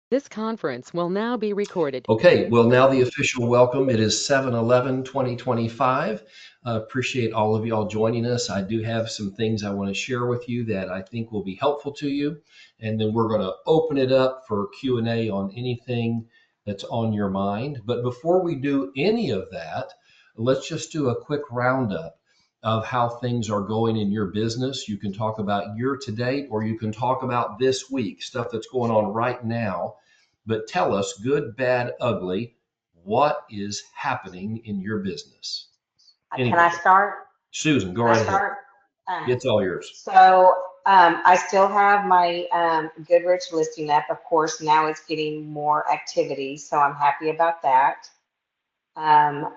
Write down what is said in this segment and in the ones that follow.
This conference will now be recorded. Okay, well, now the official welcome. It is 7/11/2025. Appreciate all of y'all joining us. I do have some things I want to share with you that I think will be helpful to you. And then we're going to open it up for Q&A on anything that's on your mind. But before we do any of that, let's just do a quick roundup of how things are going in your business. You can talk about year to date, or you can talk about this week, stuff that's going on right now. But tell us, good, bad, ugly, what is happening in your business? Can I Anybody? start? Susan, go Can I right ahead. start? Um, It's all yours. I still have my Goodrich listing up. Of course, now it's getting more activity, so I'm happy about that.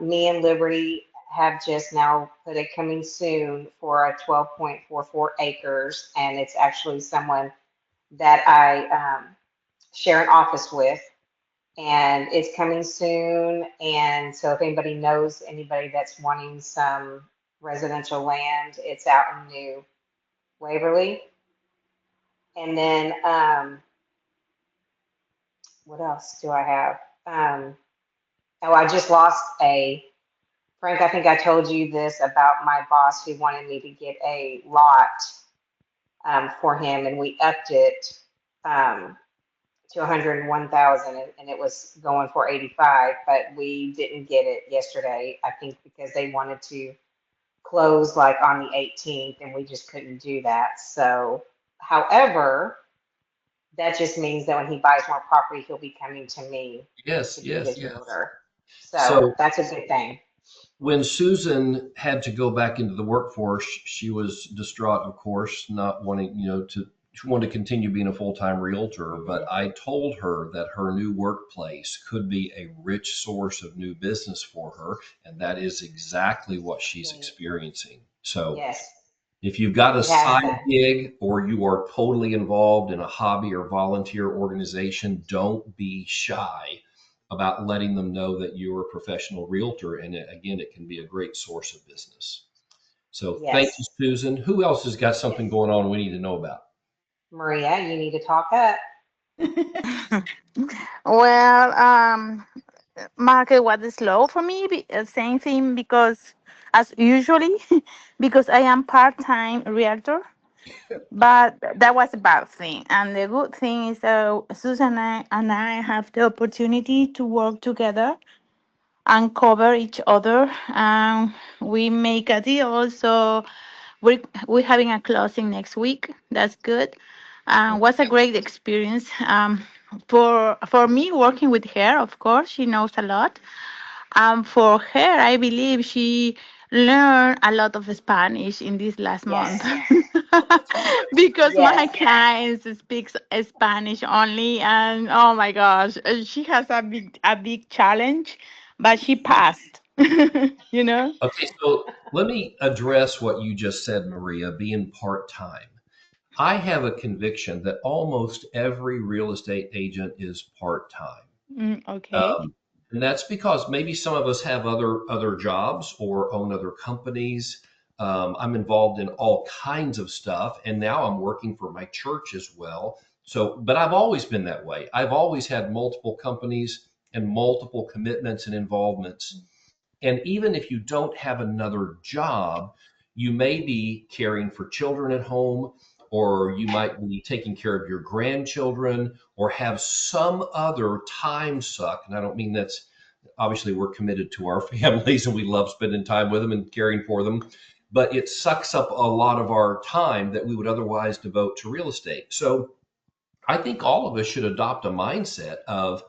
Me and Liberty have just now put a coming soon for a 12.44 acres, and it's actually someone that I share an office with, and it's coming soon. And so, if anybody knows anybody that's wanting some residential land, it's out in New Waverly. And then, what else do I have? Oh, I just lost Frank, I think I told you this about my boss who wanted me to get a lot for him, and we upped it to 101,000, and it was going for 85, but we didn't get it yesterday, I think because they wanted to close like on the 18th, and we just couldn't do that. So, however, that just means that when he buys more property, he'll be coming to me Yes, to be yes, his yes. realtor. So So that's a good thing. when Susan had to go back into the workforce, she was distraught, of course, not wanting, she wanted to continue being a full-time realtor. But Mhm. I told her that her new workplace could be a rich source of new business for her, and that is exactly what she's experiencing. So Yes, if you've got a it has side been. gig or you are totally involved in a hobby or volunteer organization, don't be shy about letting them know that you're a professional realtor. And again, it can be a great source of business. So thank you, Yes. Susan. Who else has got Yes. something going on we need to know about? Maria, you need to talk up. Well, market was slow for me. Same thing because, as usually, because I am part-time realtor. But that was a bad thing, and the good thing is that Susan and I have the opportunity to work together and cover each other. We make a deal, so we're having a closing next week. That's good. Was a great experience. For me working with her, of course, she knows a lot. For her, I believe she learned a lot of Spanish in this last month. Yes. Because my Yes. clients speaks Spanish only, and oh my gosh, she has a big challenge, but she passed. you know. Okay, so let me address what you just said, Maria, being part time. I have a conviction that almost every real estate agent is part time. Okay. Um, and that's because maybe some of us have other jobs or own other companies. I'm involved in all kinds of stuff, and now I'm working for my church as well. So, but I've always been that way. I've always had multiple companies and multiple commitments and involvements. And even if you don't have another job, you may be caring for children at home, or you might be taking care of your grandchildren, or have some other time suck. And I don't mean that's obviously we're committed to our families and we love spending time with them and caring for them, but it sucks up a lot of our time that we would otherwise devote to real estate. So I think all of us should adopt a mindset of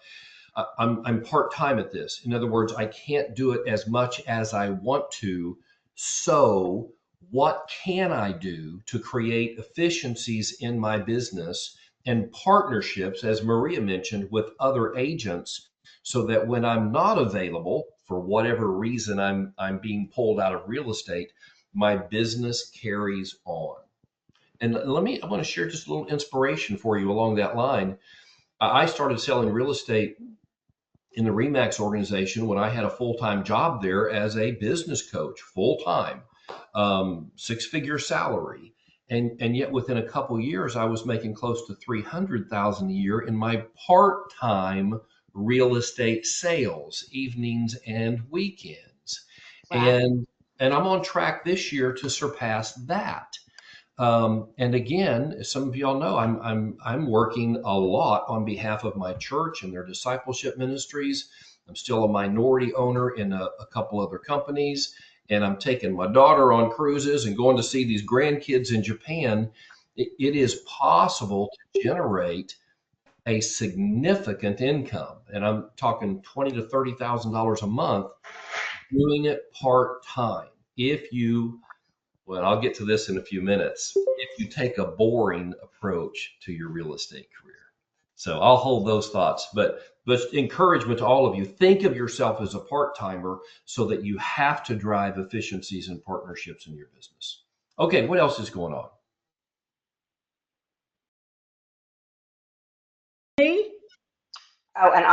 I'm part time at this. In other words, I can't do it as much as I want to. So, what can I do to create efficiencies in my business and partnerships, as Maria mentioned, with other agents, so that when I'm not available for whatever reason I'm being pulled out of real estate, my business carries on. And I want to share just a little inspiration for you along that line. I started selling real estate in the Remax organization when I had a full time job there as a business coach, full time, 6-figure salary. And yet within a couple years, I was making close to 300,000 a year in my part-time real estate sales, evenings and weekends. Wow. And I'm on track this year to surpass that. And again, as some of y'all know, I'm working a lot on behalf of my church and their discipleship ministries. I'm still a minority owner in a couple other companies, and I'm taking my daughter on cruises and going to see these grandkids in Japan. It is possible to generate a significant income, and I'm talking $20,000 to $30,000 a month, doing it part time. If you Well, I'll get to this in a few minutes. If you take a boring approach to your real estate career. So I'll hold those thoughts, but encouragement to all of you, think of yourself as a part-timer so that you have to drive efficiencies and partnerships in your business. Okay, what else is going on? Oh, and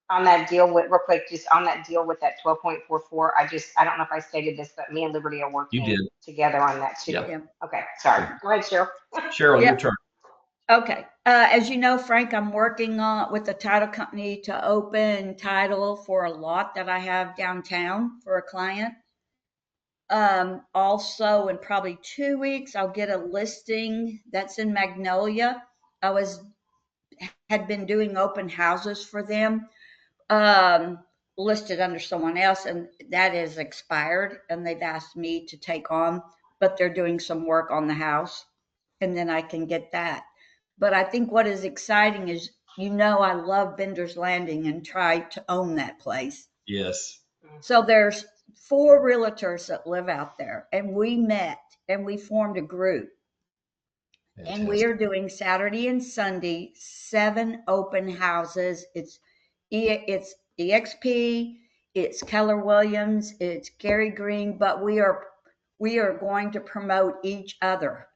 on that deal with real quick, just on that deal with that 12.44, I don't know if I stated this, but me and Liberty are You working did. together on that too. Yeah. Yeah. Okay, sorry. Go ahead, Cheryl. Cheryl, Yeah. your turn. Okay. As you know, Frank, I'm working on with the title company to open title for a lot that I have downtown for a client. Also, in probably 2 weeks, I'll get a listing that's in Magnolia. Had been doing open houses for them, um, listed under someone else, and that is expired. And they've asked me to take on, but they're doing some work on the house, and then I can get that. But I think what is exciting is, I love Bender's Landing and try to own that place. Yes. So there's 4 realtors that live out there, and we met and we formed a group. And we Fantastic. are doing Saturday and Sunday 7 open houses. It's EXP, it's Keller Williams, it's Gary Green, but we are going to promote each other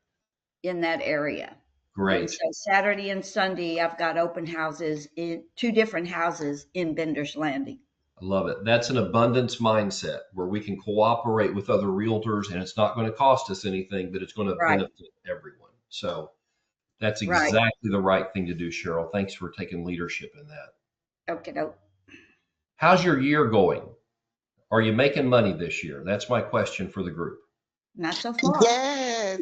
in that area. And Great. so Saturday and Sunday, I've got open houses in 2 different houses in Bender's Landing. I love it. That's an abundance mindset where we can cooperate with other realtors and it's not going to cost us anything, but it's going to Right, benefit everyone. So that's right. exactly the right thing to do, Cheryl. Thanks for taking leadership in that. Okay, no, How's your year going? Are you making money this year? That's my question for the group. not so far. Yes,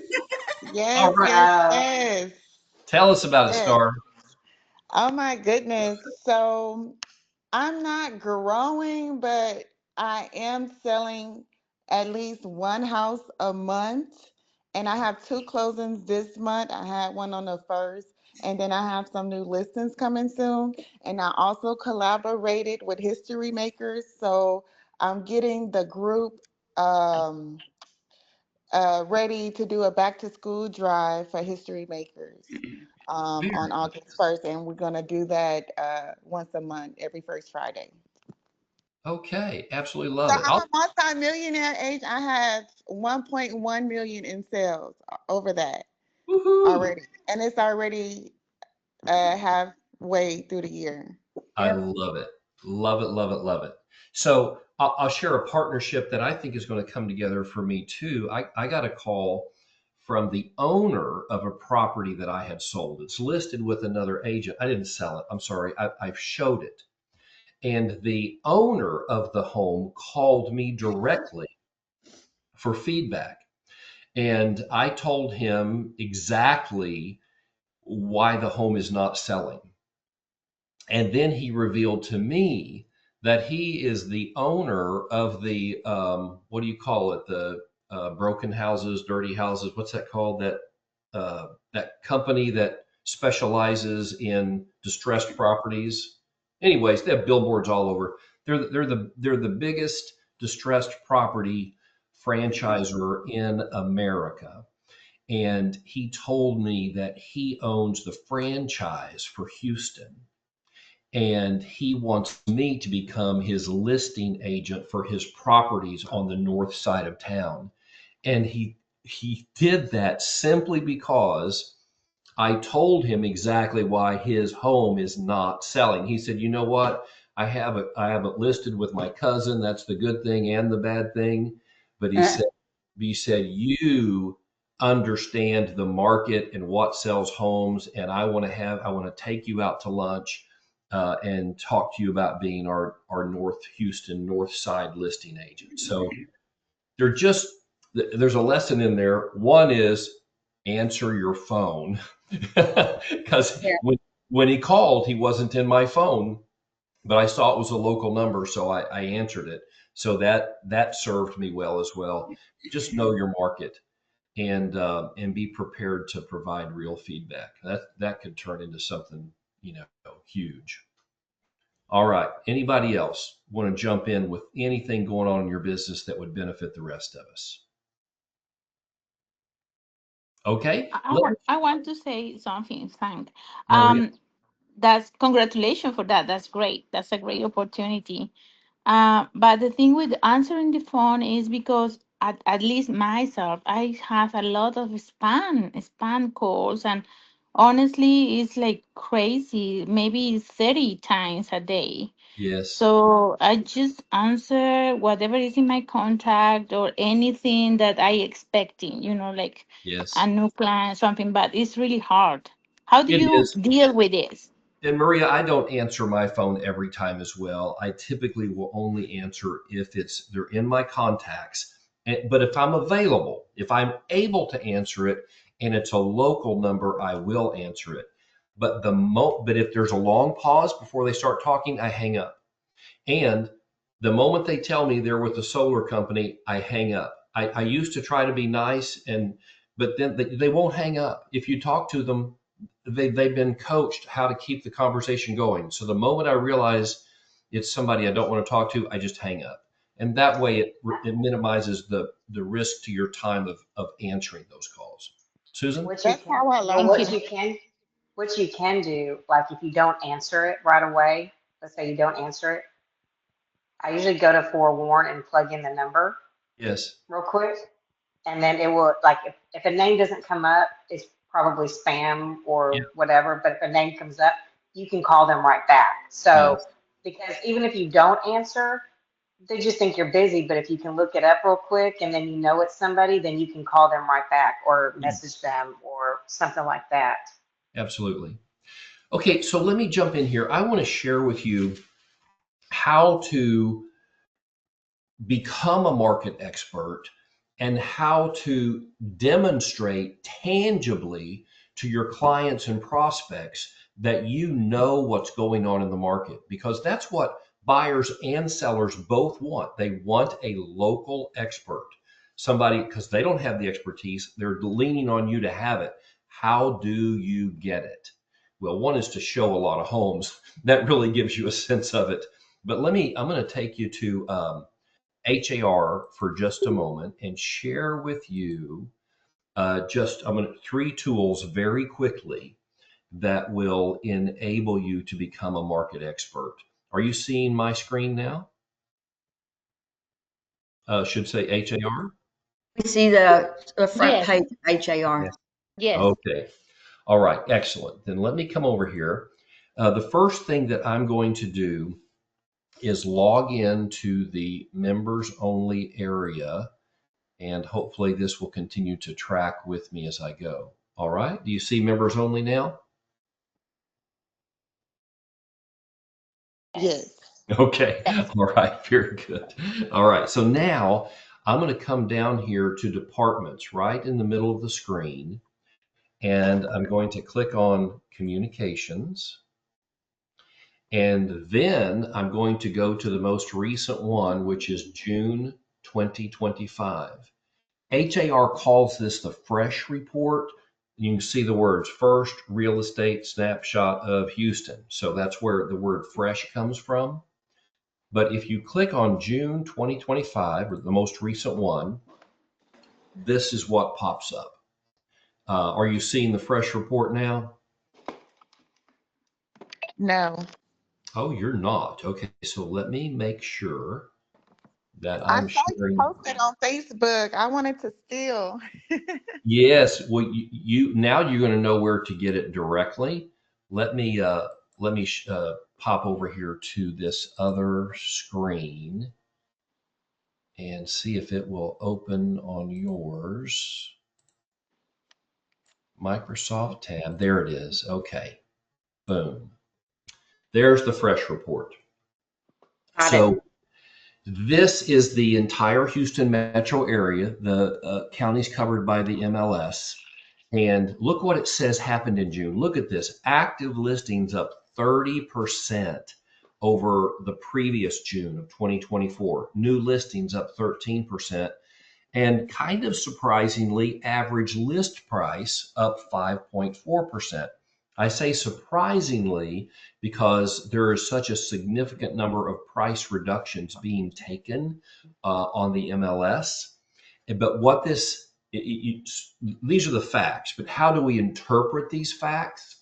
All yes, right. yes, Wow. yes, Tell us about it, yes. Star. Oh my goodness. So I'm not growing, but I am selling at least one house a month. And I have 2 closings this month. I had one on the first, and then I have some new listings coming soon. And I also collaborated with History Makers. So I'm getting the group um, ready to do a back to school drive for History Makers Very on August nice. 1st. And we're going to do that once a month, every first Friday. Okay, absolutely So love it. I'm a multi-millionaire age. I have 1.1 million in sales over that Woohoo! already. And it's already halfway through the year. I Yep. love it. Love it, love it, love it. So I'll share a partnership that I think is going to come together for me too. I got a call from the owner of a property that I had sold. It's listed with another agent. I didn't sell it. I'm sorry. I've showed it. And the owner of the home called me directly for feedback. And I told him exactly why the home is not selling. And then he revealed to me that he is the owner of the, what do you call it? The broken houses, dirty houses. What's that called? That company that specializes in distressed properties. Anyways, they have billboards all over. They're the biggest distressed property franchisor in America. And he told me that he owns the franchise for Houston and he wants me to become his listing agent for his properties on the north side of town. And he did that simply because I told him exactly why his home is not selling. He said, "You know what? I have it listed with my cousin. That's the good thing and the bad thing." But he said, "You understand the market and what sells homes. And I want to take you out to lunch and talk to you about being our North Houston North Side listing agent. So there's a lesson in there. One is answer your phone because Yeah. when he called, he wasn't in my phone, but I saw it was a local number, so I answered it. So that served me well as well. Just know your market and be prepared to provide real feedback. That could turn into something huge. All right. Anybody else want to jump in with anything going on in your business that would benefit the rest of us? Okay. I want to say something, Frank. Maria. That's congratulations for that. That's great. That's a great opportunity. But the thing with answering the phone is because at least myself, I have a lot of spam calls, and honestly, it's like crazy. Maybe 30 times a day. Yes. So I just answer whatever is in my contract or anything that I expecting, like a Yes. new client, something, but it's really hard. How do It you is. deal with this? And Maria, I don't answer my phone every time as well. I typically will only answer if they're in my contacts. But if I'm available, if I'm able to answer it and it's a local number, I will answer it. But if there's a long pause before they start talking, I hang up. And the moment they tell me they're with a solar company, I hang up. I used to try to be nice, but then they won't hang up. If you talk to them, they've been coached how to keep the conversation going. So the moment I realize it's somebody I don't want to talk to, I just hang up. And that way it minimizes the risk to your time of answering those calls. Susan? What you That's can, how I well, learned Thank to. what you can do, like if you don't answer it right away, let's say you don't answer it, I usually go to forewarn and plug in the number Yes. real quick. And then it will, like, if a name doesn't come up, it's probably spam Yeah. or whatever. But if a name comes up, you can call them right back. So, Yes. because even if you don't answer, they just think you're busy. But if you can look it up real quick and then you know it's somebody, then you can call them right back or Yeah. message them or something like that. Absolutely. Okay, so let me jump in here. I want to share with you how to become a market expert and how to demonstrate tangibly to your clients and prospects that you know what's going on in the market, because that's what buyers and sellers both want. They want a local expert, somebody, because they don't have the expertise, they're leaning on you to have it. How do you get it? Well, one is to show a lot of homes. That really gives you a sense of it. But I'm going to take you to HAR for just a moment and share with you I'm going to 3 tools very quickly that will enable you to become a market expert. Are you seeing my screen now? Should say HAR. We see the front Yes, page of HAR. yes. Okay. All right. Excellent. Then let me come over here. The first thing that I'm going to do is log in to the members only area, and hopefully this will continue to track with me as I go. All right. Do you see members only now? Yes. Yes. Okay. Yes. All right. Very good. All right. So now I'm going to come down here to departments right in the middle of the screen, and I'm going to click on communications. And then I'm going to go to the most recent one, which is June 2025. HAR calls this the fresh report. You can see the words first real estate snapshot of Houston. So that's where the word fresh comes from. But if you click on June 2025, or the most recent one, this is what pops up. Are you seeing the fresh report now? No. Oh, you're not. Okay, so let me make sure that I I'm saw you sharing. posted on Facebook. I wanted to steal. Yes, well, you now you're going to know where to get it directly. Let me pop over here to this other screen and see if it will open on yours. Microsoft tab. There it is. Okay. Boom. There's the fresh report. Got it. So this is the entire Houston metro area, the counties covered by the MLS. And look what it says happened in June. Look at this. Active listings up 30% over the previous June of 2024. New listings up 13%. And kind of surprisingly, average list price up 5.4%. I say surprisingly because there is such a significant number of price reductions being taken on the MLS. But what these are the facts, but how do we interpret these facts?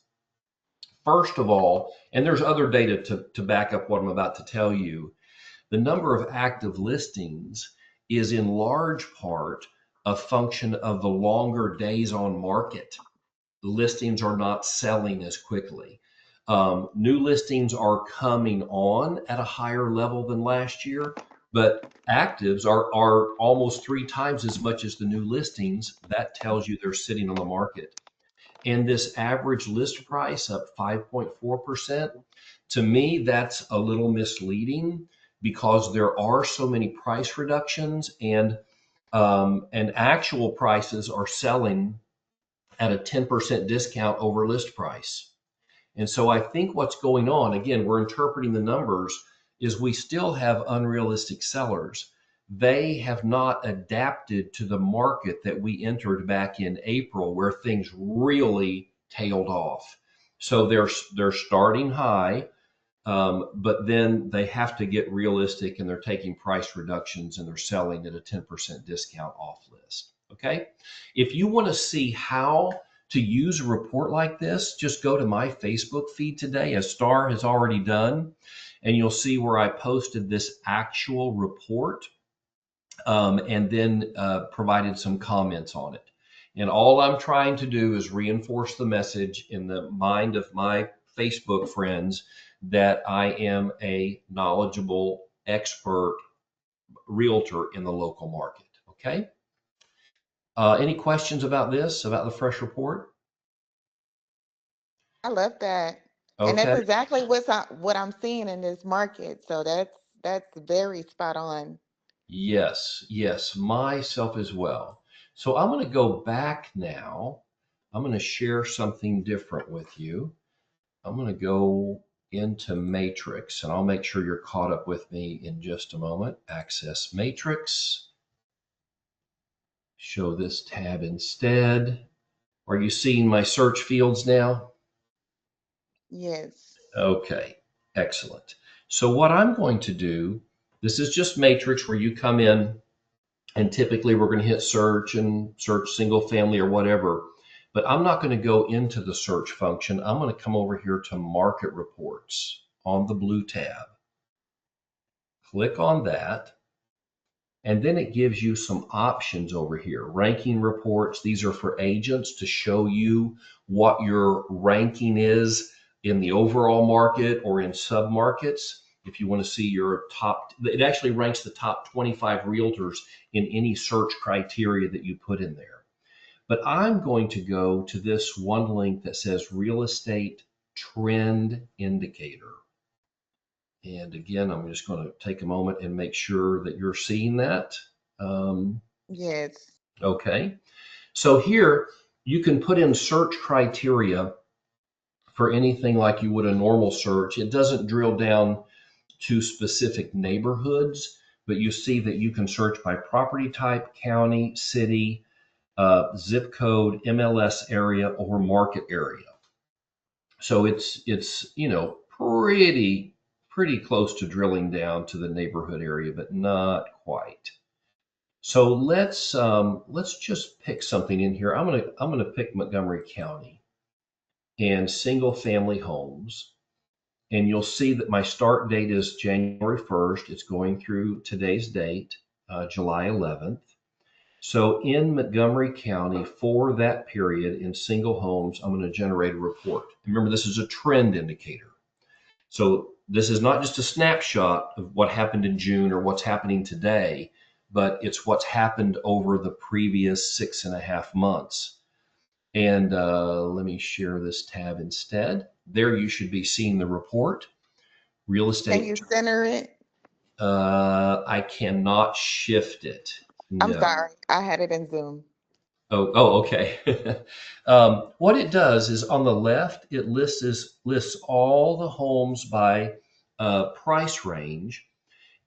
First of all, and there's other data to back up what I'm about to tell you, the number of active listings is in large part a function of the longer days on market. The listings are not selling as quickly. New listings are coming on at a higher level than last year, but actives are almost 3 times as much as the new listings. That tells you they're sitting on the market. And this average list price up 5.4%, to me, that's a little misleading because there are so many price reductions and actual prices are selling at a 10% discount over list price. And so I think what's going on, again, we're interpreting the numbers, is we still have unrealistic sellers. They have not adapted to the market that we entered back in April, where things really tailed off. So they're starting high, but then they have to get realistic and they're taking price reductions and they're selling at a 10% discount off list. Okay. If you want to see how to use a report like this, just go to my Facebook feed today, as Star has already done, and you'll see where I posted this actual report and then provided some comments on it. And all I'm trying to do is reinforce the message in the mind of my Facebook friends that I am a knowledgeable, expert realtor in the local market. Okay. Any questions about this, about the fresh report? I love that. And that's Okay. exactly what I'm seeing in this market. So that's very spot on. Yes, yes, myself as well. So I'm going to go back now. I'm going to share something different with you. I'm going to go into Matrix and I'll make sure you're caught up with me in just a moment. Access Matrix. Show this tab instead. Are you seeing my search fields now? Yes. Okay, excellent. So what I'm going to do, this is just Matrix where you come in and typically we're going to hit search and search single family or whatever. But I'm not going to go into the search function. I'm going to come over here to market reports on the blue tab. Click on that. And then it gives you some options over here. Ranking reports. These are for agents to show you what your ranking is in the overall market or in submarkets. If you want to see your top, it actually ranks the top 25 realtors in any search criteria that you put in there. But I'm going to go to this one link that says Real Estate Trend Indicator. And again, I'm just going to take a moment and make sure that you're seeing that. Yes. Okay. So here you can put in search criteria for anything like you would a normal search. It doesn't drill down to specific neighborhoods, but you see that you can search by property type, county, city, zip code, MLS area, or market area. So it's pretty close to drilling down to the neighborhood area, but not quite. So let's just pick something in here. I'm gonna pick Montgomery County and single family homes. And you'll see that my start date is January 1st. It's going through today's date, July 11th. So in Montgomery County for that period in single homes, I'm going to generate a report. Remember, this is a trend indicator. So this is not just a snapshot of what happened in June or what's happening today, but it's what's happened over the previous 6.5 months. And let me share this tab instead. There you should be seeing the report. Real Can estate. you center it? I cannot shift it. I'm No. sorry. I had it in Zoom. Okay. What it does is on the left, it lists all the homes by price range,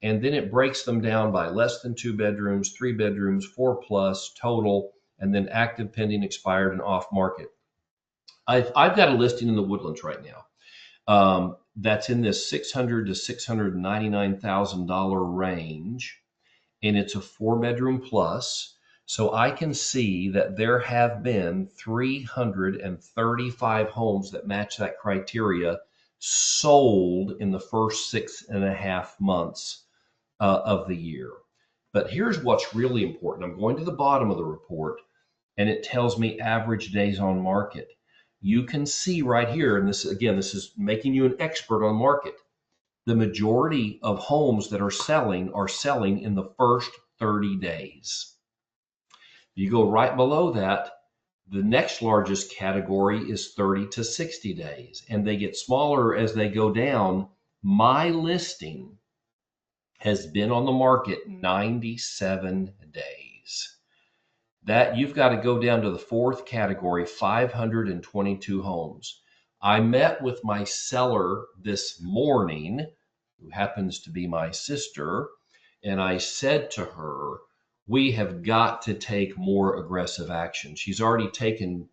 and then it breaks them down by less than 2 bedrooms, 3 bedrooms, 4 plus total, and then active, pending, expired, and off market. I've got a listing in the Woodlands right now. That's in this $600,000 to $699,000 range, and it's a 4 bedroom plus. So I can see that there have been 335 homes that match that criteria sold in the first 6.5 months of the year. But here's what's really important. I'm going to the bottom of the report, and it tells me average days on market. You can see right here, and this again, this is making you an expert on market. The majority of homes that are selling in the first 30 days. You go right below that, the next largest category is 30 to 60 days, and they get smaller as they go down. My listing has been on the market 97 days. That you've got to go down to the fourth category, 522 homes. I met with my seller this morning, who happens to be my sister, and I said to her, we have got to take more aggressive action. She's already taken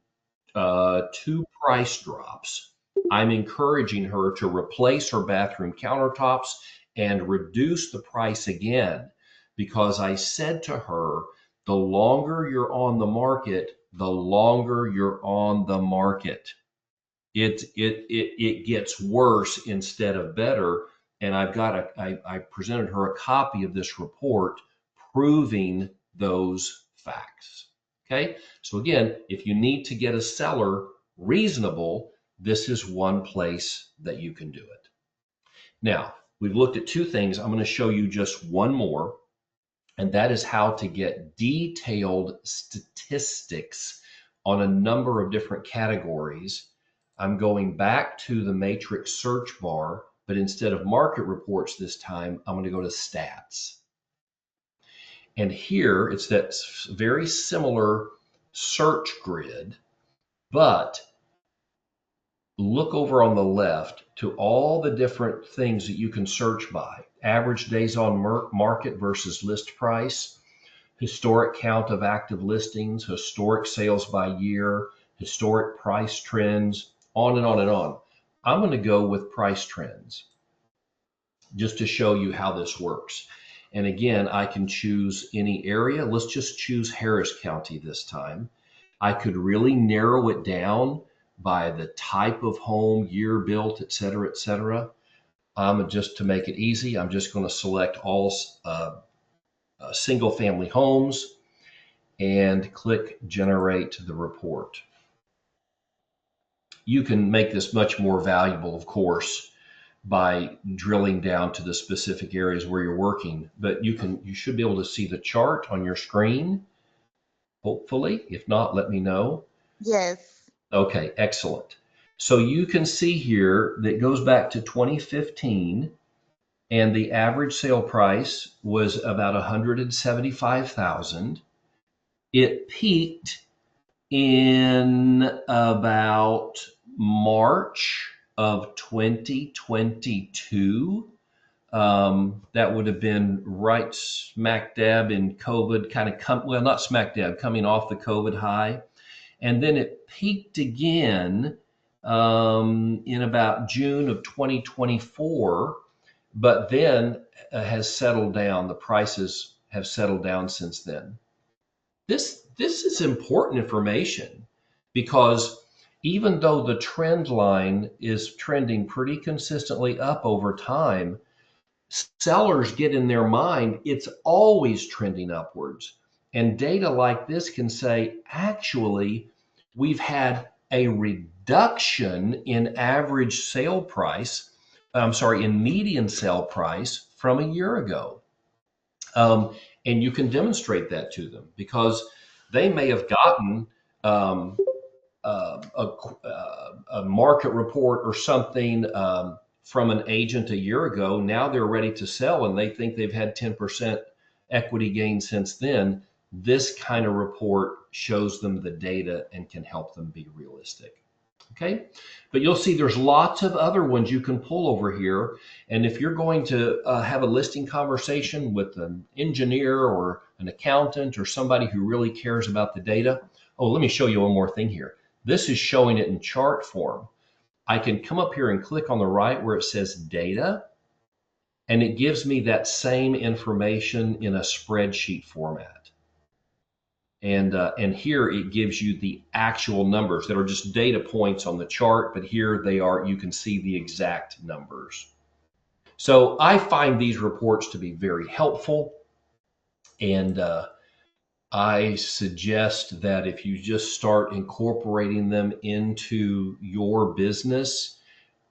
2 price drops. I'm encouraging her to replace her bathroom countertops and reduce the price again, because I said to her, the longer you're on the market, the longer you're on the market. It gets worse instead of better. And I presented her a copy of this report proving those facts. Okay. So again, if you need to get a seller reasonable, this is one place that you can do it. Now, we've looked at 2 things. I'm going to show you just one more, and that is how to get detailed statistics on a number of different categories. I'm going back to the matrix search bar, but instead of market reports this time, I'm going to go to stats. And here it's that very similar search grid, but look over on the left to all the different things that you can search by. Average days on market versus list price, historic count of active listings, historic sales by year, historic price trends, on and on and on. I'm going to go with price trends just to show you how this works. And again, I can choose any area. Let's just choose Harris County this time. I could really narrow it down by the type of home, year built, et cetera, et cetera. Just to make it easy, I'm just going to select all single family homes and click generate the report. You can make this much more valuable, of course, by drilling down to the specific areas where you're working, but you should be able to see the chart on your screen, hopefully. If not, let me know. Yes. Okay, excellent. So you can see here that goes back to 2015, and the average sale price was about 175,000. It peaked in about March of 2022. That would have been right smack dab in COVID, well, not smack dab, coming off the COVID high. And then it peaked again in about June of 2024, but then has settled down. The prices have settled down since then. This is important information, because even though the trend line is trending pretty consistently up over time, sellers get in their mind it's always trending upwards. And data like this can say, actually, we've had a reduction in average sale price, in median sale price from a year ago. And you can demonstrate that to them, because they may have gotten a market report or something from an agent a year ago. Now they're ready to sell and they think they've had 10% equity gain since then. This kind of report shows them the data and can help them be realistic. Okay, but you'll see there's lots of other ones you can pull over here. And if you're going to have a listing conversation with an engineer or an accountant or somebody who really cares about the data, oh, let me show you one more thing here. This is showing it in chart form. I can come up here and click on the right where it says data, and it gives me that same information in a spreadsheet format. And here it gives you the actual numbers that are just data points on the chart, but here they are, you can see the exact numbers. So I find these reports to be very helpful, and I suggest that if you just start incorporating them into your business,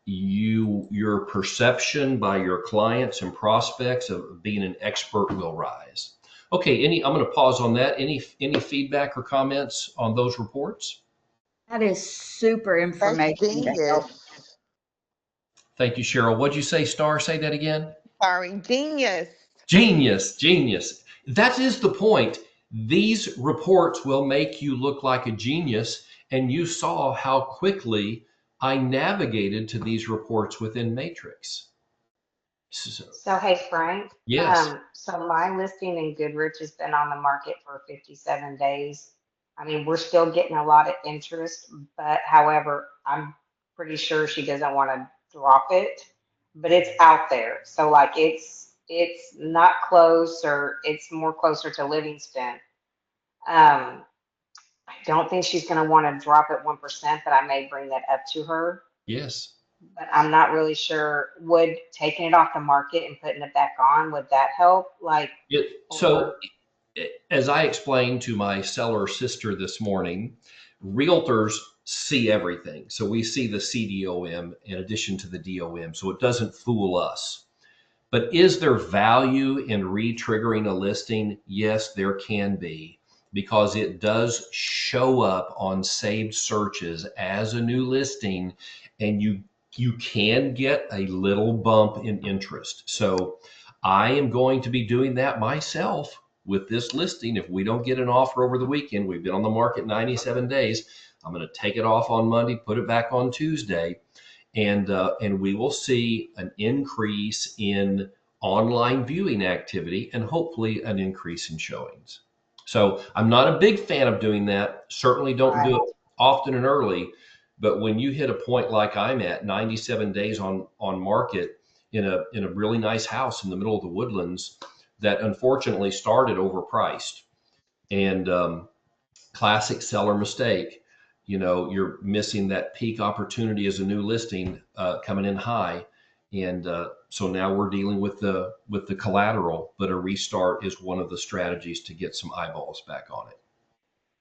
your perception by your clients and prospects of being an expert will rise. Okay, I'm going to pause on that. Any feedback or comments on those reports? That is super That's information to help. genius. Thank you, Cheryl. What'd you say, Star? Say that again. Sorry, genius. Genius, genius. That is the point. These reports will make you look like a genius, and you saw how quickly I navigated to these reports within Matrix. So, hey, Frank, Yes. so my listing in Goodrich has been on the market for 57 days. I mean, we're still getting a lot of interest, but however, I'm pretty sure she doesn't want to drop it, but it's out there. So like it's not close, or it's more closer to Livingston. I don't think she's going to want to drop it 1%, but I may bring that up to her. Yes. But I'm not really sure. Would taking it off the market and putting it back on, would that help? Like, So or as I explained to my seller sister this morning, realtors see everything. So we see the CDOM in addition to the DOM. So it doesn't fool us. But is there value in re-triggering a listing? Yes, there can be, because it does show up on saved searches as a new listing, and you can get a little bump in interest. So I am going to be doing that myself with this listing. If we don't get an offer over the weekend, we've been on the market 97 days. I'm going to take it off on Monday, put it back on Tuesday, and we will see an increase in online viewing activity and hopefully an increase in showings. So I'm not a big fan of doing that. Certainly don't do right. it often and early, but when you hit a point like I'm at, 97 days on market in a really nice house in the middle of the Woodlands that unfortunately started overpriced, and classic seller mistake. You're missing that peak opportunity as a new listing coming in high, and so now we're dealing with the collateral. But a restart is one of the strategies to get some eyeballs back on it.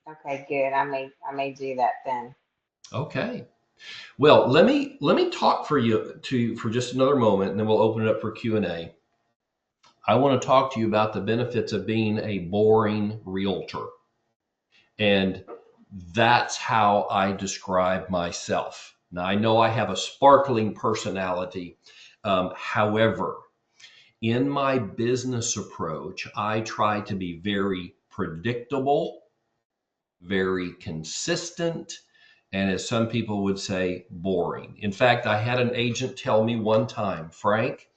Okay, good. I may do that then. Okay. Well, let me talk for just another moment, and then we'll open it up for Q&A. I want to talk to you about the benefits of being a boring realtor. And that's how I describe myself. Now, I know I have a sparkling personality. However, in my business approach, I try to be very predictable, very consistent, and as some people would say, boring. In fact, I had an agent tell me one time, Frank,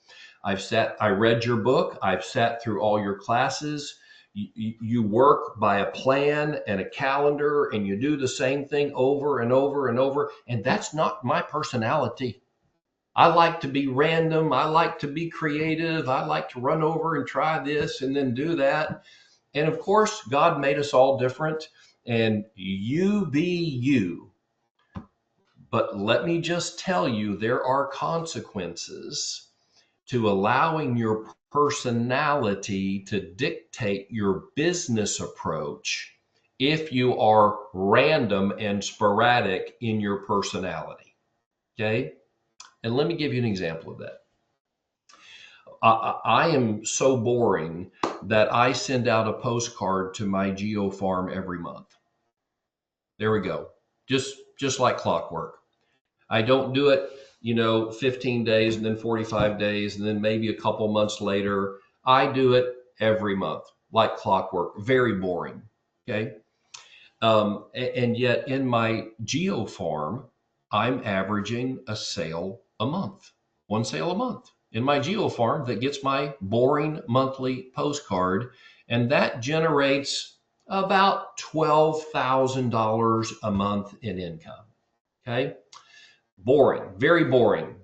I read your book, I've sat through all your classes. You work by a plan and a calendar, and you do the same thing over and over and over. And that's not my personality. I like to be random. I like to be creative. I like to run over and try this and then do that. And of course, God made us all different, and you be you. But let me just tell you, there are consequences to allowing your personality to dictate your business approach if you are random and sporadic in your personality. Okay? And let me give you an example of that. I am so boring that I send out a postcard to my geo farm every month. There we go. Just just like clockwork. I don't do it, 15 days and then 45 days and then maybe a couple months later. I do it every month, like clockwork. Very boring. Okay. And yet in my geo farm, I'm averaging a sale a month, one sale a month in my geo farm that gets my boring monthly postcard. And that generates about $12,000 a month in income. Okay. Boring, very boring.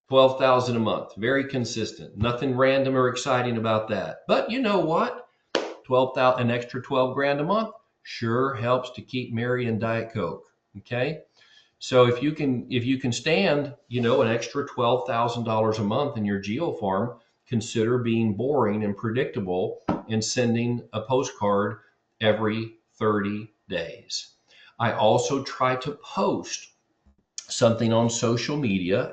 12,000 a month, very consistent. Nothing random or exciting about that. But you know what? 12,000, an extra 12 grand a month sure helps to keep Mary and Diet Coke. Okay. So if you can stand, an extra $12,000 a month in your geo farm, consider being boring and predictable and sending a postcard every 30 days. I also try to post something on social media,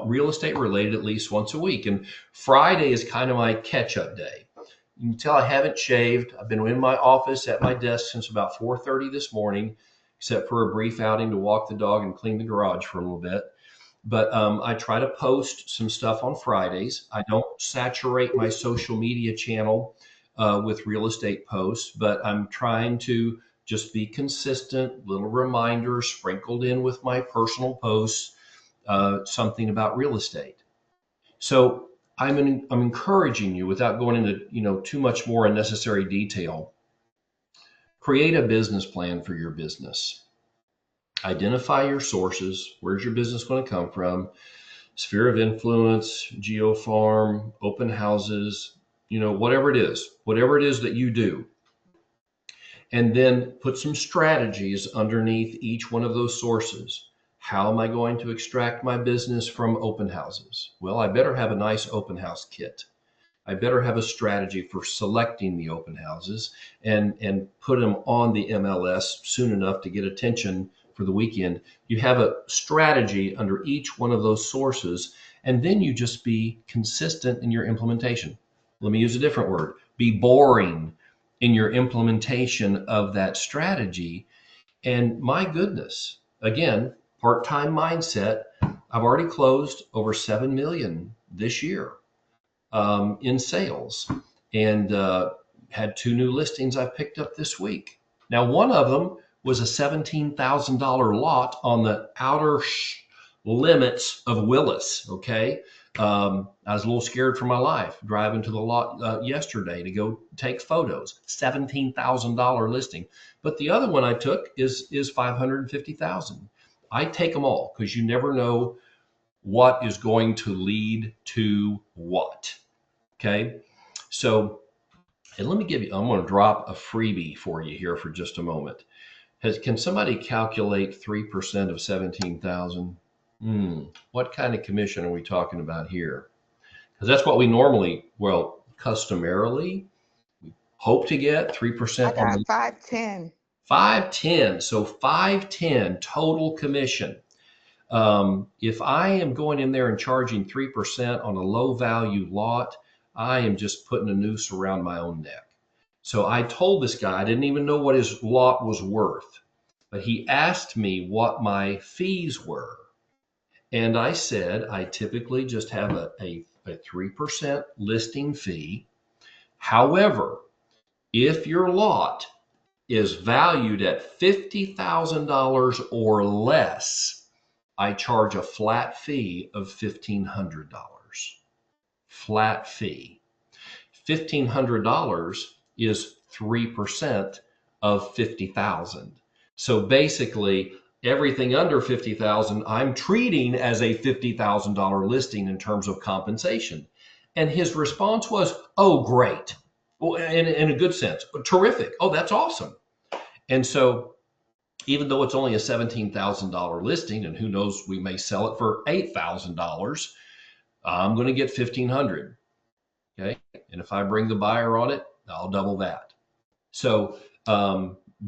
real estate related, at least once a week. And Friday is kind of my catch up day. You can tell I haven't shaved. I've been in my office at my desk since about 4:30 this morning, except for a brief outing to walk the dog and clean the garage for a little bit. But I try to post some stuff on Fridays. I don't saturate my social media channel with real estate posts, but I'm trying to just be consistent, little reminders sprinkled in with my personal posts, something about real estate. So I'm encouraging you, without going into too much more unnecessary detail, create a business plan for your business. Identify your sources. Where's your business going to come from? Sphere of influence, geo farm, open houses, whatever it is that you do. And then put some strategies underneath each one of those sources. How am I going to extract my business from open houses? Well, I better have a nice open house kit. I better have a strategy for selecting the open houses and put them on the MLS soon enough to get attention for the weekend. You have a strategy under each one of those sources, and then you just be consistent in your implementation. Let me use a different word. Be boring in your implementation of that strategy. And my goodness, again, part-time mindset. I've already closed over 7 million this year in sales, and had 2 new listings I picked up this week. Now, one of them was a $17,000 lot on the outer limits of Willis. Okay. I was a little scared for my life driving to the lot yesterday to go take photos. $17,000 listing. But the other one I took is $550,000. I take them all because you never know what is going to lead to what. Okay. So, and let me I'm going to drop a freebie for you here for just a moment. Can somebody calculate 3% of 17,000? What kind of commission are we talking about here? Because that's what we normally, customarily hope to get, 3% I on got the 510. 510. So 510 total commission. If I am going in there and charging 3% on a low value lot, I am just putting a noose around my own neck. So I told this guy, I didn't even know what his lot was worth, but he asked me what my fees were. And I said, I typically just have a 3% listing fee. However, if your lot is valued at $50,000 or less, I charge a flat fee of $1,500. Flat fee. $1,500 is 3% of 50,000. So basically, everything under 50,000, I'm treating as a $50,000 listing in terms of compensation. And his response was, "Oh, great." Well, in a good sense, terrific. Oh, that's awesome. And so, even though it's only a $17,000 listing, and who knows, we may sell it for $8,000, I'm going to get $1,500. Okay. And if I bring the buyer on it, I'll double that. So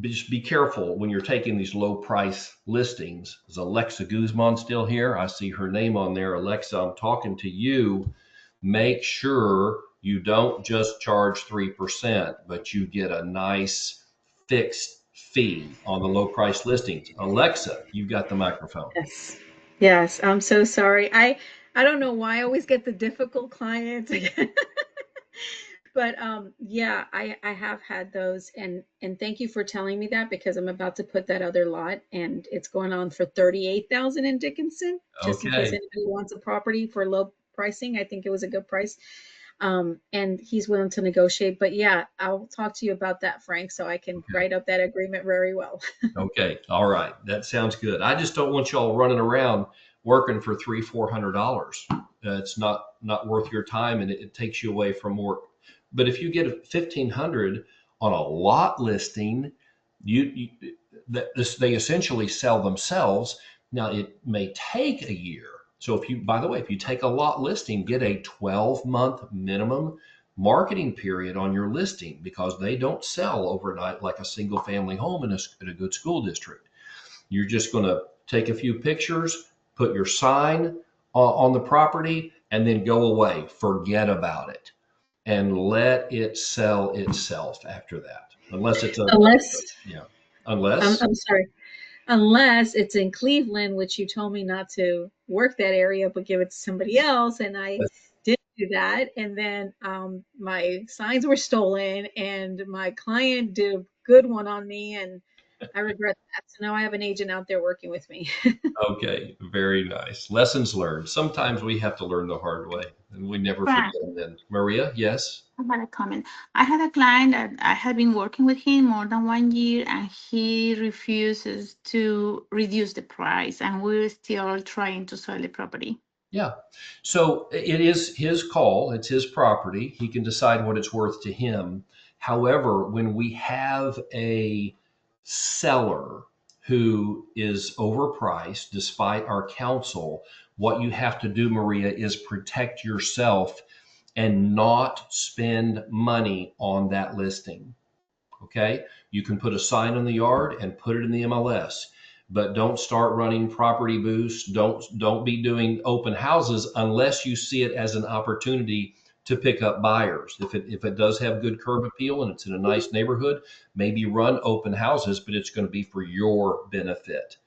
just be careful when you're taking these low price listings. Is Alexa Guzman still here? I see her name on there. Alexa, I'm talking to you. Make sure you don't just charge 3%, but you get a nice fixed fee on the low price listings. Alexa, you've got the microphone. Yes. Yes. I'm so sorry. I don't know why I always get the difficult clients. But yeah, I have had those, and thank you for telling me that, because I'm about to put that other lot, and it's going on for 38,000 in Dickinson, just in case Okay. anybody wants a property for low pricing. I think it was a good price. And he's willing to negotiate. But yeah, I'll talk to you about that, Frank, so I can Okay. write up that agreement very well. Okay. All right. That sounds good. I just don't want y'all running around working for $300-400. It's not worth your time, and it takes you away from work. But if you get a 1,500 on a lot listing, you they essentially sell themselves. Now it may take a year. So if you, by the way, if you take a lot listing, get a 12-month minimum marketing period on your listing, because they don't sell overnight like a single family home in a good school district. You're just going to take a few pictures, put your sign on the property, and then go away. Forget about it and let it sell itself after that. Unless it's Unless, yeah, unless, I'm sorry, unless it's in Cleveland, which you told me not to work that area, but give it to somebody else. And I did do that. And then my signs were stolen, and my client did a good one on me, and I regret that. So now I have an agent out there working with me. okay, very nice. Lessons learned. Sometimes we have to learn the hard way, and we never Right. forget them then. Maria, yes? I had a comment. I had a client that I had been working with him more than 1 year, and he refuses to reduce the price, and we're still trying to sell the property. Yeah. So it is his call. It's his property. He can decide what it's worth to him. However, when we have a seller who is overpriced despite our counsel, what you have to do, Maria, is protect yourself and not spend money on that listing. Okay. You can put a sign in the yard and put it in the MLS, but don't start running property boosts. Don't be doing open houses unless you see it as an opportunity to pick up buyers. If it does have good curb appeal and it's in a nice neighborhood, maybe run open houses, but it's going to be for your benefit.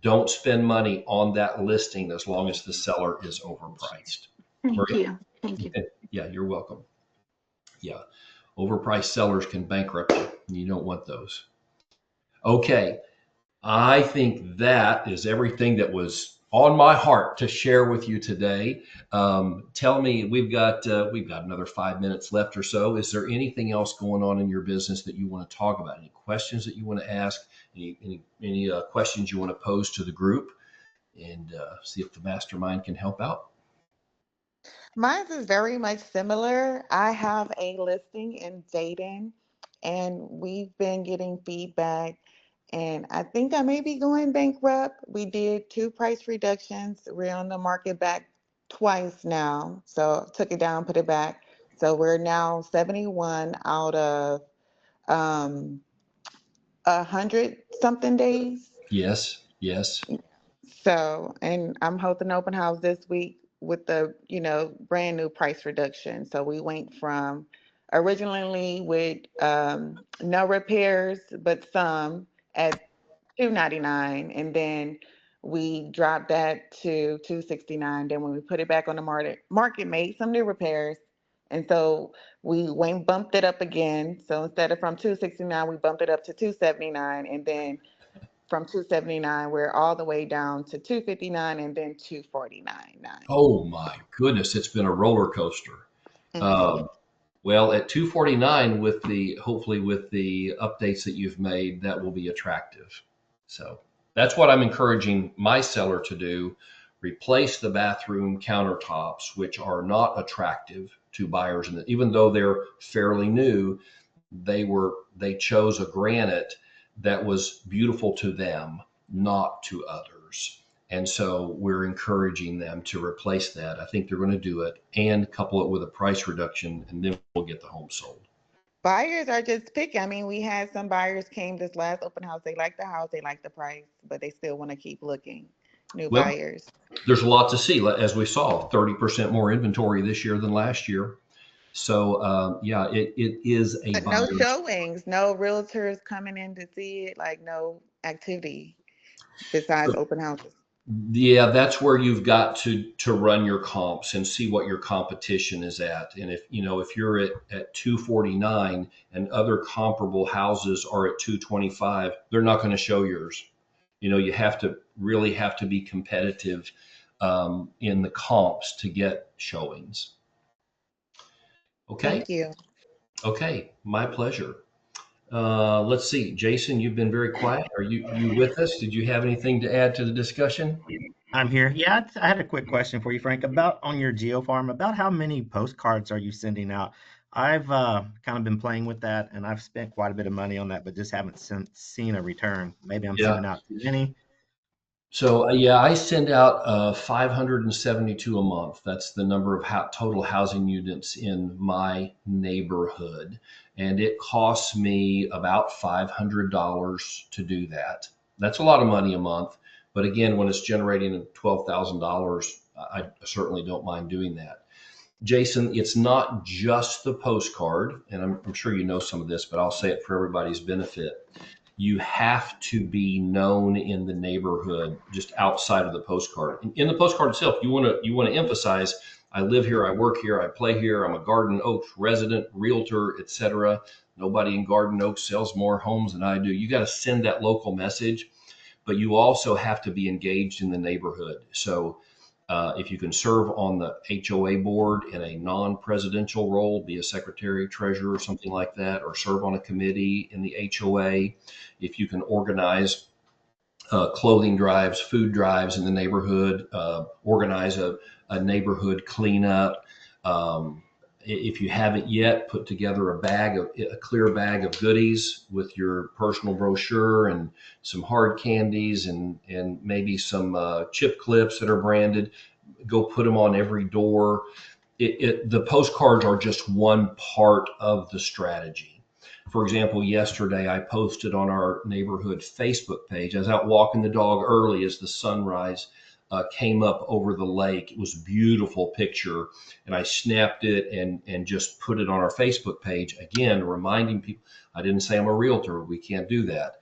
Don't spend money on that listing as long as the seller is overpriced. Thank Maria? you. Thank you. Yeah, you're welcome. Yeah. Overpriced sellers can bankrupt you. You don't want those. Okay. I think that is everything that was on my heart to share with you today. Tell me, we've got another 5 minutes left or so. Is there anything else going on in your business that you want to talk about? Any questions that you want to ask? Any questions you want to pose to the group, and see if the mastermind can help out? Mine is very much similar. I have a listing in Dayton, and we've been getting feedback, and I think I may be going bankrupt. We did two price reductions. We're on the market back twice now. So took it down, put it back. So we're now 71 out of um 100 something days. Yes. Yes. So, and I'm hosting an open house this week with the, brand new price reduction. So we went from originally with no repairs, but some at 299, and then we dropped that to 269. Then when we put it back on the market made some new repairs. And so we went bumped it up again. So instead of from 269, we bumped it up to 279, and then from 279, we're all the way down to 259 and then 249.9. Oh my goodness, it's been a roller coaster. Mm-hmm. Um, well, at 249, hopefully with the updates that you've made, that will be attractive. So that's what I'm encouraging my seller to do. Replace the bathroom countertops, which are not attractive to buyers, and even though they're fairly new, they chose a granite that was beautiful to them, not to others. And so we're encouraging them to replace that. I think they're going to do it and couple it with a price reduction, and then we'll get the home sold. Buyers are just picky. I mean, we had some buyers came this last open house. They like the house, they like the price, but they still want to keep looking. New Well, buyers. there's a lot to see. As we saw, 30% more inventory this year than last year. So yeah, it is a But no buyer's. showings, no realtors coming in to see it, like no activity besides open houses. Yeah, that's where you've got to run your comps and see what your competition is at. And if you're at 249 and other comparable houses are at 225, they're not going to show yours. You really have to be competitive in the comps to get showings. Okay. Thank you. Okay. My pleasure. Let's see, Jason, you've been very quiet. Are you with us? Did you have anything to add to the discussion? I'm here. Yeah, I had a quick question for you, Frank, about on your Geo Farm, about how many postcards are you sending out? I've kind of been playing with that, and I've spent quite a bit of money on that, but just haven't seen a return. Maybe I'm Yeah. sending out too many. So yeah, I send out 572 a month. That's the number of total housing units in my neighborhood, and it costs me about $500 to do that. That's a lot of money a month, but again, when it's generating $12,000, I certainly don't mind doing that. Jason, it's not just the postcard, and I'm sure you know some of this, but I'll say it for everybody's benefit. You have to be known in the neighborhood just outside of the postcard. In the postcard itself, you want to emphasize, I live here, I work here, I play here, I'm a Garden Oaks resident, realtor, etc. Nobody in Garden Oaks sells more homes than I do. You got to send that local message, but you also have to be engaged in the neighborhood. So if you can serve on the HOA board in a non-presidential role, be a secretary, treasurer, something like that, or serve on a committee in the HOA, if you can organize clothing drives, food drives in the neighborhood, organize a neighborhood cleanup. If you haven't yet, put together a clear bag of goodies with your personal brochure and some hard candies and maybe some chip clips that are branded. Go put them on every door. The postcards are just one part of the strategy. For example, yesterday I posted on our neighborhood Facebook page. I was out walking the dog early as the sunrise came up over the lake. It was a beautiful picture, and I snapped it and just put it on our Facebook page. Again, reminding people, I didn't say I'm a realtor. We can't do that,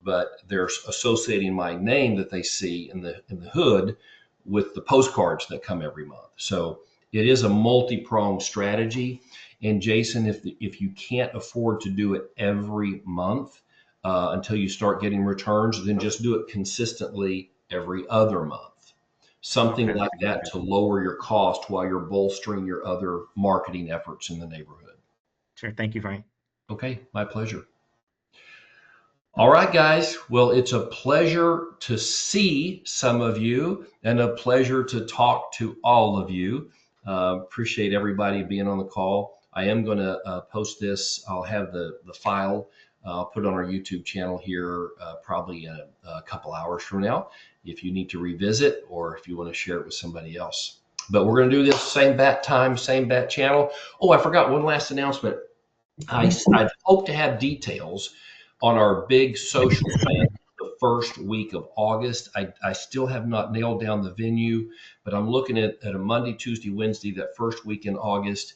but they're associating my name that they see in the hood with the postcards that come every month. So it is a multi-pronged strategy. And Jason, if you can't afford to do it every month until you start getting returns, then just do it consistently every other month. Something Okay. like that to lower your cost while you're bolstering your other marketing efforts in the neighborhood. Sure. Thank you, Frank. Okay, my pleasure. All right, guys. Well, it's a pleasure to see some of you and a pleasure to talk to all of you. Appreciate everybody being on the call. I am going to post this. I'll have the file. I'll put it on our YouTube channel here probably in a couple hours from now if you need to revisit or if you want to share it with somebody else. But we're going to do this same bat time, same bat channel. Oh, I forgot one last announcement. I hope to have details on our big social event the first week of August. I still have not nailed down the venue, but I'm looking at a Monday, Tuesday, Wednesday, that first week in August,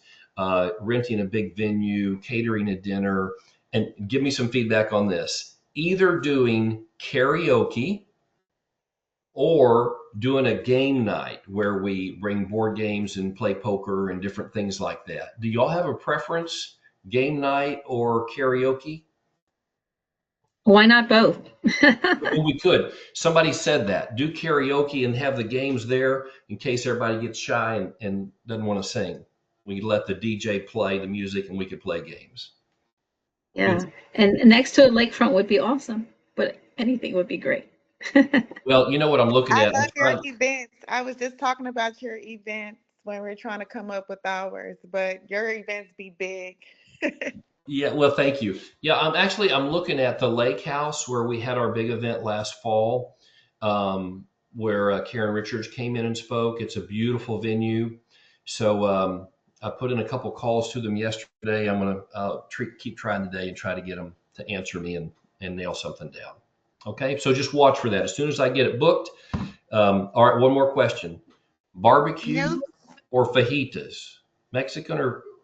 renting a big venue, catering a dinner, and give me some feedback on this. Either doing karaoke or doing a game night where we bring board games and play poker and different things like that. Do y'all have a preference, game night or karaoke? Why not both? Well, we could. Somebody said that. Do karaoke and have the games there in case everybody gets shy and doesn't want to sing. We could let the DJ play the music and we could play games. Yeah. And next to a lakefront would be awesome, but anything would be great. Well, you know what I'm looking I at? love your events. I was just talking about your events when we're trying to come up with ours, but your events be big. Yeah, well, thank you. Yeah, I'm looking at the lake house where we had our big event last fall, where Karen Richards came in and spoke. It's a beautiful venue. So I put in a couple calls to them yesterday. I'm going to keep trying today and try to get them to answer me and nail something down. Okay, so just watch for that. As soon as I get it booked. All right, one more question. Barbecue No, or fajitas? Mexican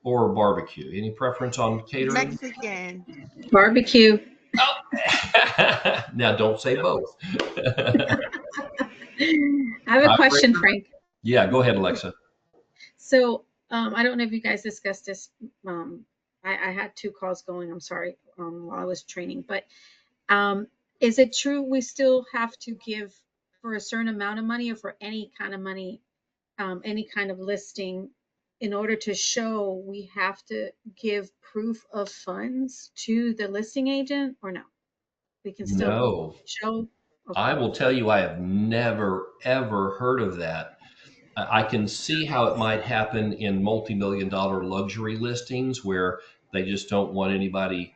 or barbecue? Any preference on catering? Mexican. Barbecue. Oh. Now don't say both. I have a question, Tiebreaker? Frank. Yeah, go ahead, Alexa. So I don't know if you guys discussed this. I had two calls going. I'm sorry, while I was training. But is it true we still have to give for a certain amount of money or for any kind of money, any kind of listing, in order to show we have to give proof of funds to the listing agent, or no? We can still No, show. I Okay. will tell you, I have never ever heard of that. I can see how it might happen in multi-million dollar luxury listings where they just don't want anybody,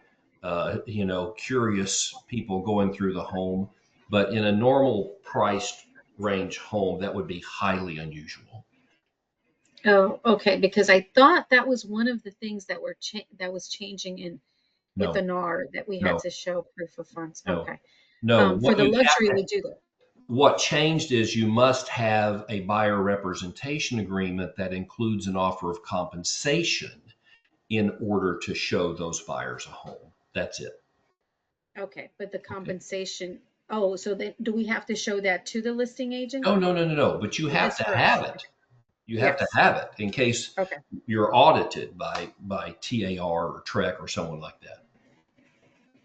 curious people going through the home. But in a normal priced range home, that would be highly unusual. Oh, okay. Because I thought that was one of the things that that was changing in with the No, NAR, that we had no, to show proof of funds. no, Okay. no. For the luxury, we do that. What changed is you must have a buyer representation agreement that includes an offer of compensation in order to show those buyers a home. That's it. Okay, but the Okay. compensation. Oh, so then do we have to show that to the listing agent? No, no, no, no, no. But you have It's to for us. have it. You have to Yes. have it in case Okay. you're audited by TAR or TREC or someone like that.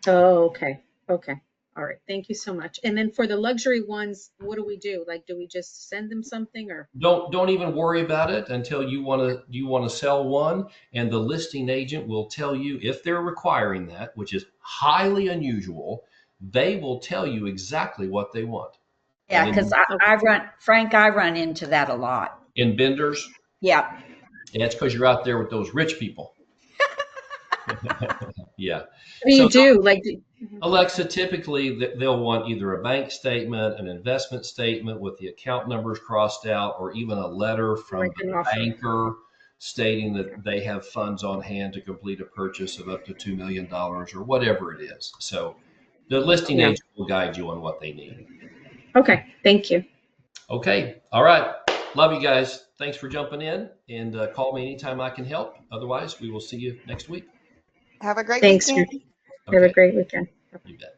Oh, okay. Okay. All right. Thank you so much. And then for the luxury ones, what do we do? Like, do we just send them something, or? Don't even worry about it until you want to sell one, and the listing agent will tell you if they're requiring that, which is highly unusual. They will tell you exactly what they want. And Yeah, because Okay. I run, Frank, I run into that a lot. in Benders, Yeah. yeah, it's because you're out there with those rich people. Yeah. What do So you do? Like, Alexa, typically they'll want either a bank statement, an investment statement with the account numbers crossed out, or even a letter from like the an offer? banker stating Okay. that they have funds on hand to complete a purchase of up to $2 million or whatever it is. So the listing Yeah. agent will guide you on what they need. Okay. Thank you. Okay. All right. Love you guys. Thanks for jumping in, and call me anytime I can help. Otherwise, we will see you next week. Have a great Thanks. weekend. Have a Okay. great weekend. You bet.